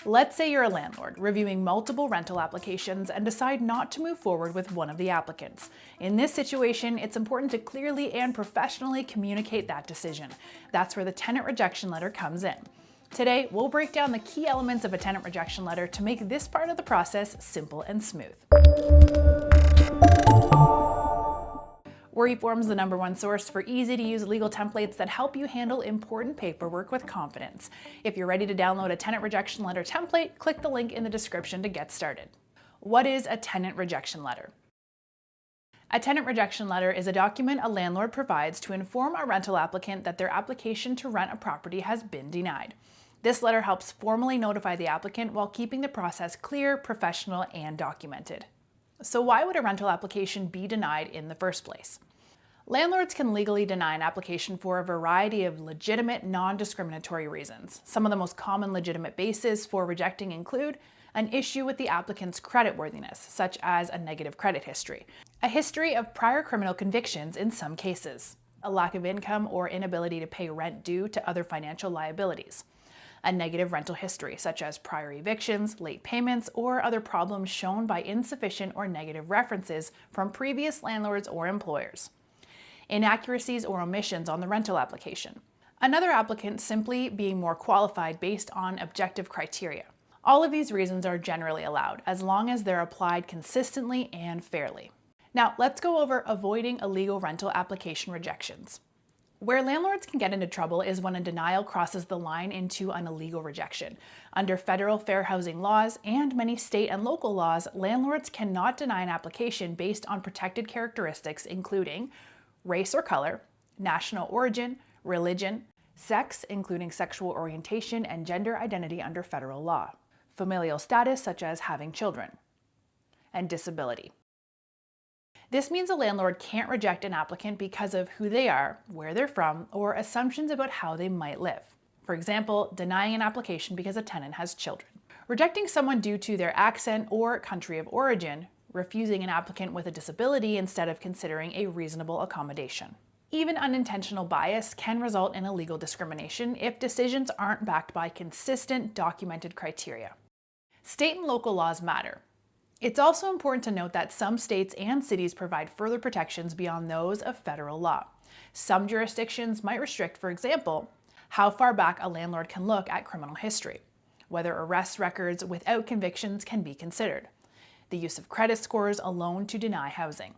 Let's say you're a landlord reviewing multiple rental applications and decide not to move forward with one of the applicants. In this situation, it's important to clearly and professionally communicate that decision. That's where the tenant rejection letter comes in. Today, we'll break down the key elements of a tenant rejection letter to make this part of the process simple and smooth. We're eForms, the #1 source for easy-to-use legal templates that help you handle important paperwork with confidence. If you're ready to download a tenant rejection letter template, click the link in the description to get started. What is a tenant rejection letter? A tenant rejection letter is a document a landlord provides to inform a rental applicant that their application to rent a property has been denied. This letter helps formally notify the applicant while keeping the process clear, professional, and documented. So why would a rental application be denied in the first place? Landlords can legally deny an application for a variety of legitimate, non-discriminatory reasons. Some of the most common legitimate bases for rejecting include an issue with the applicant's creditworthiness, such as a negative credit history, a history of prior criminal convictions in some cases, a lack of income or inability to pay rent due to other financial liabilities, a negative rental history, such as prior evictions, late payments, or other problems shown by insufficient or negative references from previous landlords or employers, inaccuracies or omissions on the rental application, another applicant simply being more qualified based on objective criteria. All of these reasons are generally allowed, as long as they're applied consistently and fairly. Now, let's go over avoiding illegal rental application rejections. Where landlords can get into trouble is when a denial crosses the line into an illegal rejection. Under federal fair housing laws and many state and local laws, landlords cannot deny an application based on protected characteristics including race or color, national origin, religion, sex, including sexual orientation and gender identity under federal law, familial status such as having children, and disability. This means a landlord can't reject an applicant because of who they are, where they're from, or assumptions about how they might live. For example, denying an application because a tenant has children. Rejecting someone due to their accent or country of origin, refusing an applicant with a disability instead of considering a reasonable accommodation. Even unintentional bias can result in illegal discrimination if decisions aren't backed by consistent, documented criteria. State and local laws matter. It's also important to note that some states and cities provide further protections beyond those of federal law. Some jurisdictions might restrict, for example, how far back a landlord can look at criminal history, whether arrest records without convictions can be considered, the use of credit scores alone to deny housing,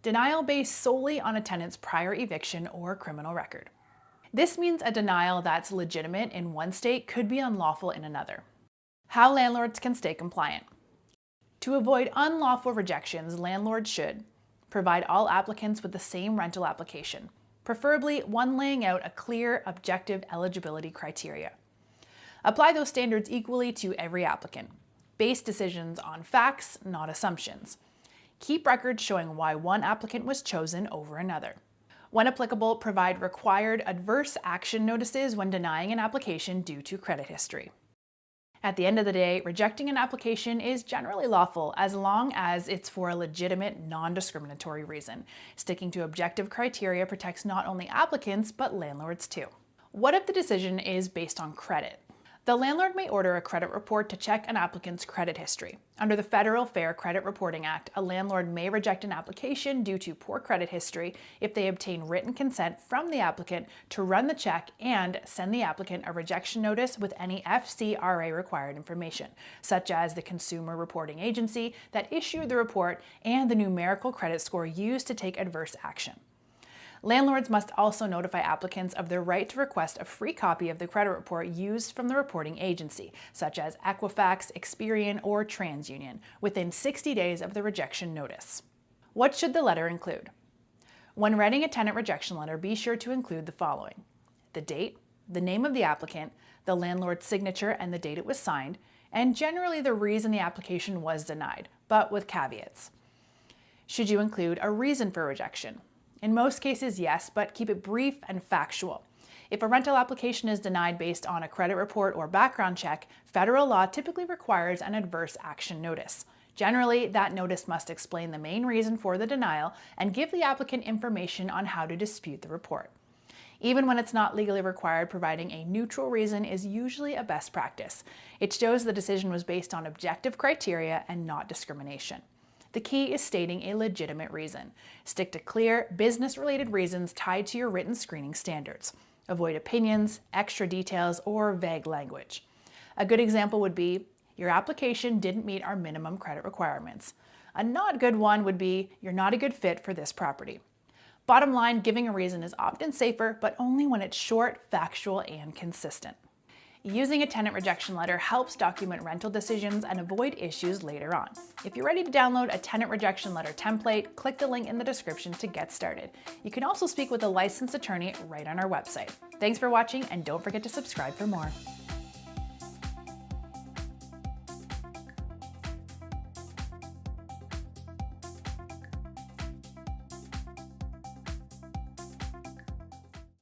denial based solely on a tenant's prior eviction or criminal record. This means a denial that's legitimate in one state could be unlawful in another. How landlords can stay compliant. To avoid unlawful rejections, landlords should provide all applicants with the same rental application, preferably one laying out a clear, objective eligibility criteria. Apply those standards equally to every applicant. Base decisions on facts, not assumptions. Keep records showing why one applicant was chosen over another. When applicable, provide required adverse action notices when denying an application due to credit history. At the end of the day, rejecting an application is generally lawful as long as it's for a legitimate, non-discriminatory reason. Sticking to objective criteria protects not only applicants, but landlords too. What if the decision is based on credit? The landlord may order a credit report to check an applicant's credit history. Under the Federal Fair Credit Reporting Act, a landlord may reject an application due to poor credit history if they obtain written consent from the applicant to run the check and send the applicant a rejection notice with any FCRA required information, such as the consumer reporting agency that issued the report and the numerical credit score used to take adverse action. Landlords must also notify applicants of their right to request a free copy of the credit report used from the reporting agency, such as Equifax, Experian, or TransUnion, within 60 days of the rejection notice. What should the letter include? When writing a tenant rejection letter, be sure to include the following: the date, the name of the applicant, the landlord's signature and the date it was signed, and generally the reason the application was denied, but with caveats. Should you include a reason for rejection? In most cases, yes, but keep it brief and factual. If a rental application is denied based on a credit report or background check, federal law typically requires an adverse action notice. Generally, that notice must explain the main reason for the denial and give the applicant information on how to dispute the report. Even when it's not legally required, providing a neutral reason is usually a best practice. It shows the decision was based on objective criteria and not discrimination. The key is stating a legitimate reason. Stick to clear, business-related reasons tied to your written screening standards. Avoid opinions, extra details, or vague language. A good example would be, your application didn't meet our minimum credit requirements. A not good one would be, you're not a good fit for this property. Bottom line, giving a reason is often safer, but only when it's short, factual, and consistent. Using a tenant rejection letter helps document rental decisions and avoid issues later on. If you're ready to download a tenant rejection letter template, click the link in the description to get started. You can also speak with a licensed attorney right on our website. Thanks for watching, and don't forget to subscribe for more.